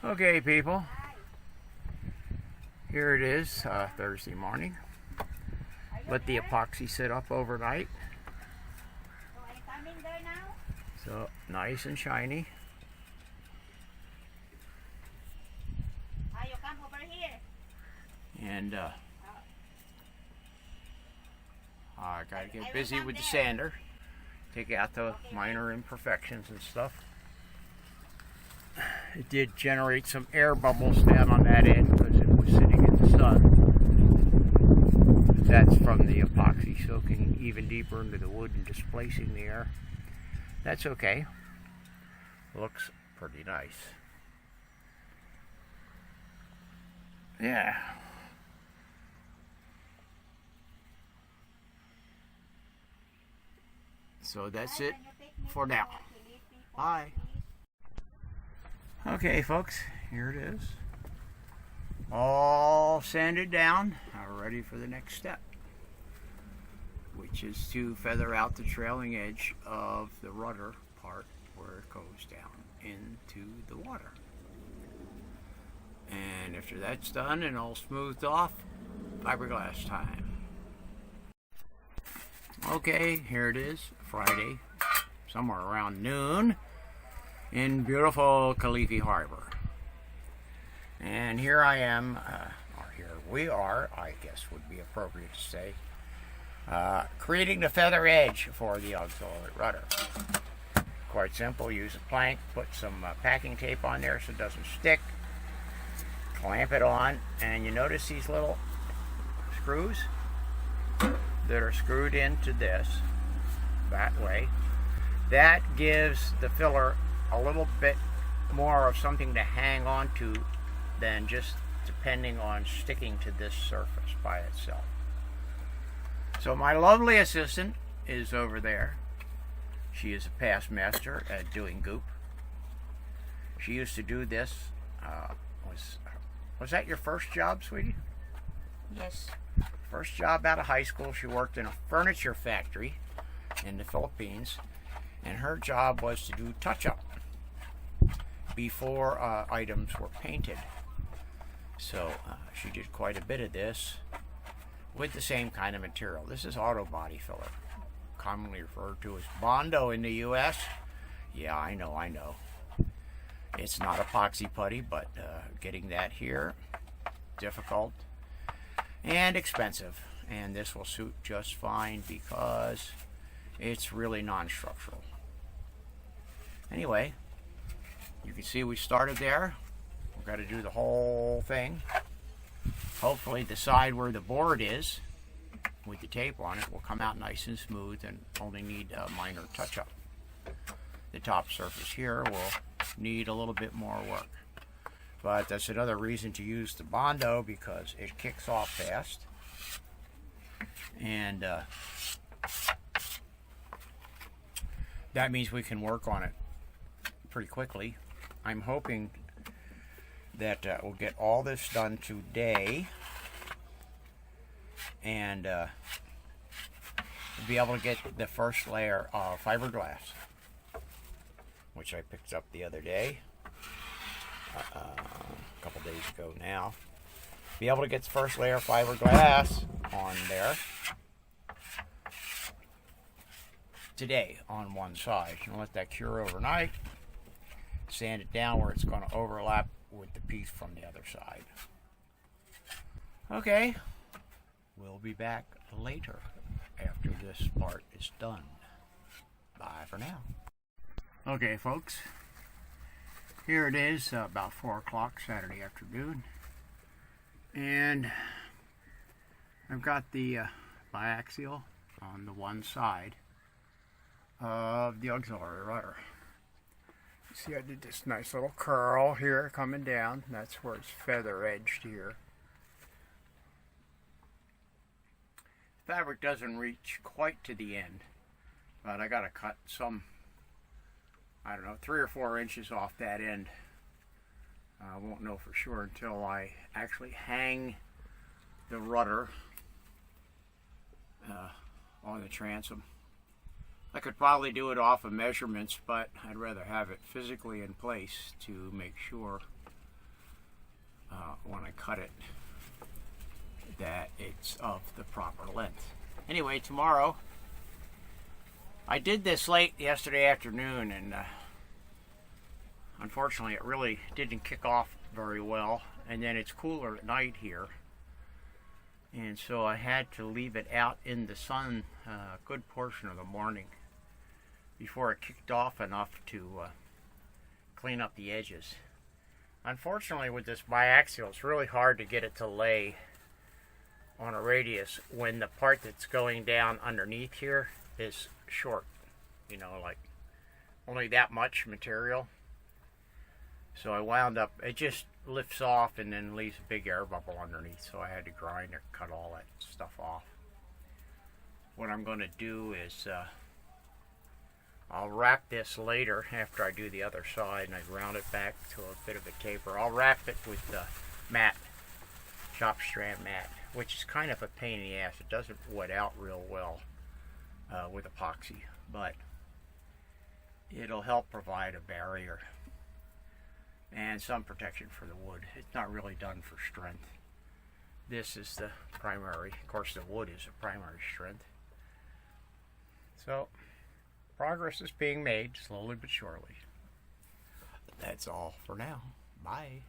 Okay, people, here it is, Thursday morning. Let the epoxy sit up overnight. So nice and shiny. You come over here. And I gotta get busy with the sander, take out the minor imperfections and stuff. It did generate some air bubbles down on that end because it was sitting in the sun. That's from the epoxy soaking even deeper into the wood and displacing the air. That's okay. Looks pretty nice. Yeah. So that's it for now. Bye. Okay, folks, here it is. All sanded down, ready for the next step, which is to feather out the trailing edge of the rudder part where it goes down into the water. And after that's done and all smoothed off, fiberglass time. Okay, here it is, Friday, somewhere around noon, in beautiful Kalihi Harbor. And here I am, or here we are, I guess would be appropriate to say, creating the feather edge for the auxiliary rudder. Quite simple, use a plank, put some packing tape on there so it doesn't stick, clamp it on, and you notice these little screws that are screwed into this, that way. That gives the filler a little bit more of something to hang on to than just depending on sticking to this surface by itself. So my lovely assistant is over there. She is a past master at doing goop. She used to do this. Was that your first job, sweetie? Yes. First job out of high school, she worked in a furniture factory in the Philippines, and her job was to do touch-up before items were painted. So she did quite a bit of this with the same kind of material. This is auto body filler, commonly referred to as Bondo in the US. Yeah, I know. It's not epoxy putty, but getting that here, difficult and expensive. And this will suit just fine because it's really non-structural. Anyway, you can see we started there. We've got to do the whole thing. Hopefully the side where the board is with the tape on it will come out nice and smooth and only need a minor touch-up. The top surface here will need a little bit more work. But that's another reason to use the Bondo, because it kicks off fast. And that means we can work on it pretty quickly. I'm hoping that we'll get all this done today, and we'll be able to get the first layer of fiberglass, which I picked up the other day, a couple days ago now. Be able to get the first layer of fiberglass on there today on one side. You let that cure overnight, sand it down where it's going to overlap with the piece from the other side. Okay, we'll be back later after this part is done. Bye for now. Okay, folks, here it is, about 4 o'clock Saturday afternoon, and I've got the biaxial on the one side of the auxiliary rudder. See, I did this nice little curl here coming down. That's where it's feather edged here. The fabric doesn't reach quite to the end, but I gotta cut some, I don't know, 3 or 4 inches off that end. I won't know for sure until I actually hang the rudder on the transom. I could probably do it off of measurements, but I'd rather have it physically in place to make sure when I cut it that it's of the proper length. Anyway, tomorrow, I did this late yesterday afternoon, and unfortunately it really didn't kick off very well, and then it's cooler at night here, and so I had to leave it out in the sun a good portion of the morning before it kicked off enough to clean up the edges. Unfortunately, with this biaxial, it's really hard to get it to lay on a radius when the part that's going down underneath here is short, you know, like only that much material. So I wound up, it just lifts off and then leaves a big air bubble underneath, so I had to grind or cut all that stuff off. What I'm going to do is I'll wrap this later after I do the other side and I round it back to a bit of a taper. I'll wrap it with mat, shop strand mat, which is kind of a pain in the ass. It doesn't wet out real well with epoxy, but it'll help provide a barrier and some protection for the wood. It's not really done for strength. This is the primary, of course the wood is a primary strength. So progress is being made slowly but surely. That's all for now. Bye.